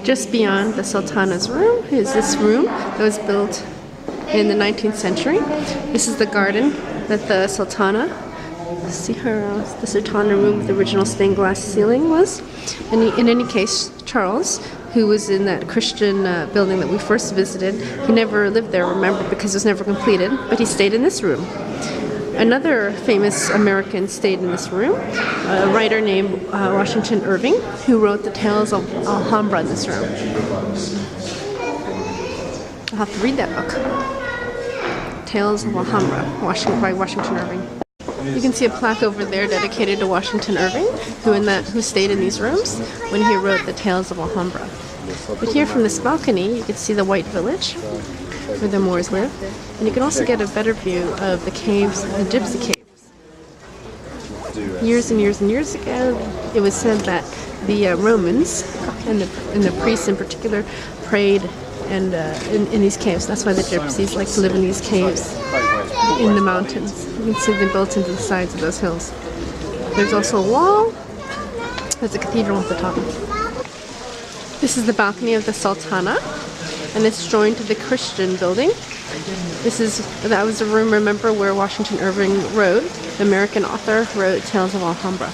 Just beyond the Sultana's room is this room that was built in the 19th century. This is the garden that the Sultana, see her, the Sultana Room with the original stained glass ceiling was. And in any case, Charles, who was in that Christian building that we first visited, he never lived there, remember, because it was never completed, but he stayed in this room. Another famous American stayed in this room, a writer named Washington Irving, who wrote the Tales of Alhambra in this room. I'll have to read that book. Tales of Alhambra, by Washington Irving. You can see a plaque over there dedicated to Washington Irving, who stayed in these rooms when he wrote the Tales of Alhambra. But here from this balcony, you can see the White Village, where the Moors live, and you can also get a better view of the caves, the Gypsy Caves. Years and years and years ago, it was said that the Romans and the priests in particular prayed in these caves. That's why the Gypsies like to live in these caves in the mountains. You can see them built into the sides of those hills. There's also a wall. There's a cathedral at the top. This is the balcony of the Sultana, and it's joined to the Christian building. That was a room, remember, where Washington Irving wrote, the American author, wrote Tales of Alhambra.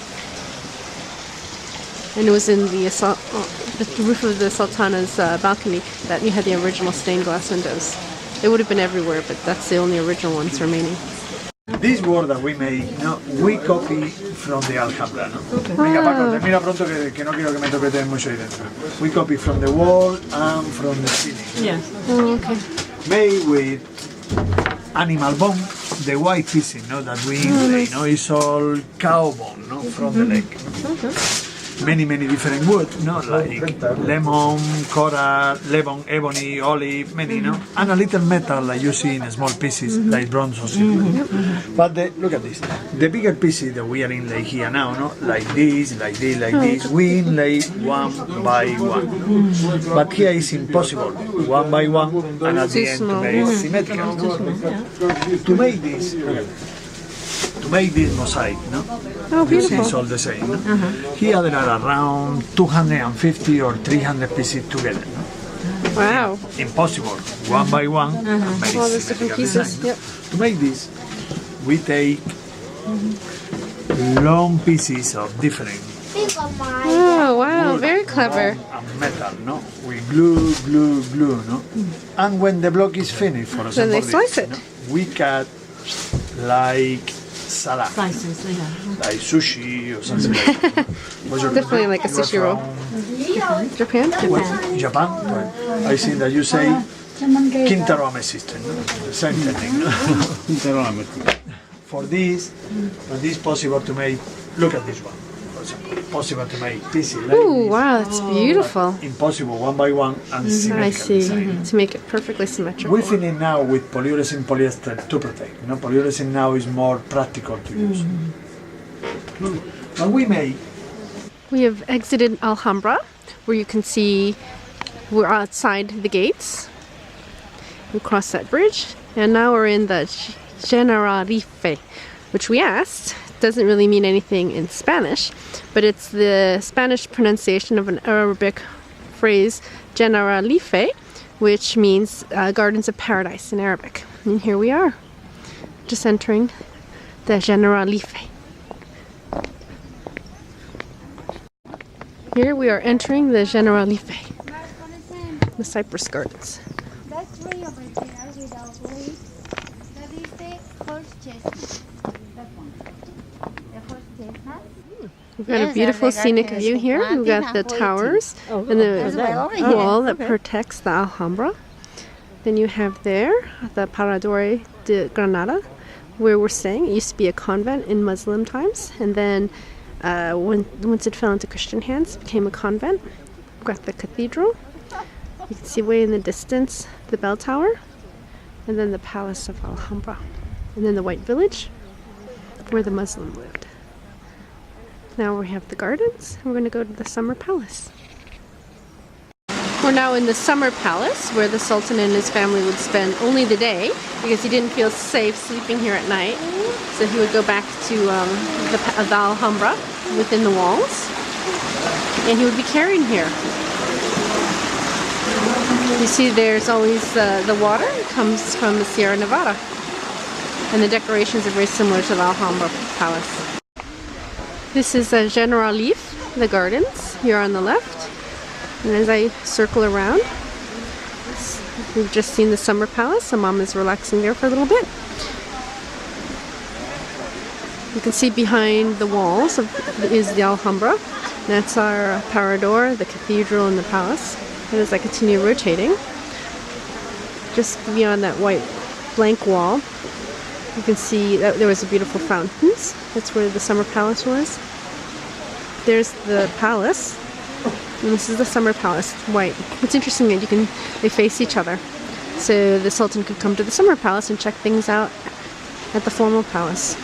And it was in the roof of the Sultana's balcony that you had the original stained glass windows. They would have been everywhere, but that's the only original ones remaining. This wall that we made, we copy from the Alhambra, no? Mira pronto que no quiero que me toqueteen mucho ahí dentro. We copy from the wall and from the ceiling. Yeah. Oh, okay. Made with animal bone, the white pieces, that we inlay, it's all cow bone, from the leg. Okay. Many different wood, like lemon, coral, ebony, olive, many, and a little metal like you see in small pieces, like bronze or silver. But look at this, the bigger pieces that we are inlay here now, like this, we inlay one by one. But here is impossible, one by one, and at the end to make it symmetrical. To make this, to make this mosaic, Oh, beautiful. It's all the same. Here there are around 250 or 300 pieces together. Wow. Impossible, one by one. All these different pieces. Yep. To make this, we take long pieces of different. Oh, wow, wood, very clever. And metal, We glue, And when the block is finished, for example, then they slice it. We cut like salad, slices, like sushi or something like that. Definitely like a sushi roll. Japan? Japan. I think that you say Quintaro system, the same technique. For this possible to make. Look at this one. For example, possible to make pieces like Ooh, this. wow, that's beautiful. Impossible one by one and symmetrical. I see. To make it perfectly symmetrical. We finish now with polyurethane polyester to protect. Polyurethane now is more practical to use. And we have exited Alhambra, where you can see we're outside the gates. We crossed that bridge, and now we're in the Generalife, which we asked doesn't really mean anything in Spanish, but it's the Spanish pronunciation of an Arabic phrase, Generalife, which means Gardens of Paradise in Arabic. And here we are, just entering the Generalife. Here we are entering the Generalife, the Cypress Gardens. That's way over there without wheat. That is the horse chestnut. That one. The horse chestnut. We've got a beautiful scenic view here. We've got the towers and the wall that protects the Alhambra. Then you have there the Parador de Granada, where we're staying. It used to be a convent in Muslim times, and then once it fell into Christian hands, it became a convent. We've got the cathedral. You can see way in the distance the bell tower, and then the palace of Alhambra, and then the White Village, where the Muslim lived. Now we have the gardens, and we're going to go to the Summer Palace. We're now in the Summer Palace, where the Sultan and his family would spend only the day, because he didn't feel safe sleeping here at night. So he would go back to the Alhambra within the walls. and he would be carried here. You see there's always the water comes from the Sierra Nevada. And the decorations are very similar to the Alhambra Palace. This is General Leaf, the gardens, here on the left. And as I circle around, we've just seen the Summer Palace, so Mom is relaxing there for a little bit. You can see behind the walls is the Alhambra. That's our Parador, the cathedral, and the palace. And as I continue rotating, just beyond that white blank wall, you can see that there was a beautiful fountains. That's where the Summer Palace was. There's the palace, and this is the Summer Palace, white. It's interesting that they face each other. So the Sultan could come to the Summer Palace and check things out at the formal palace.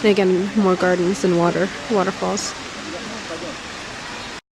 And again, more gardens and waterfalls.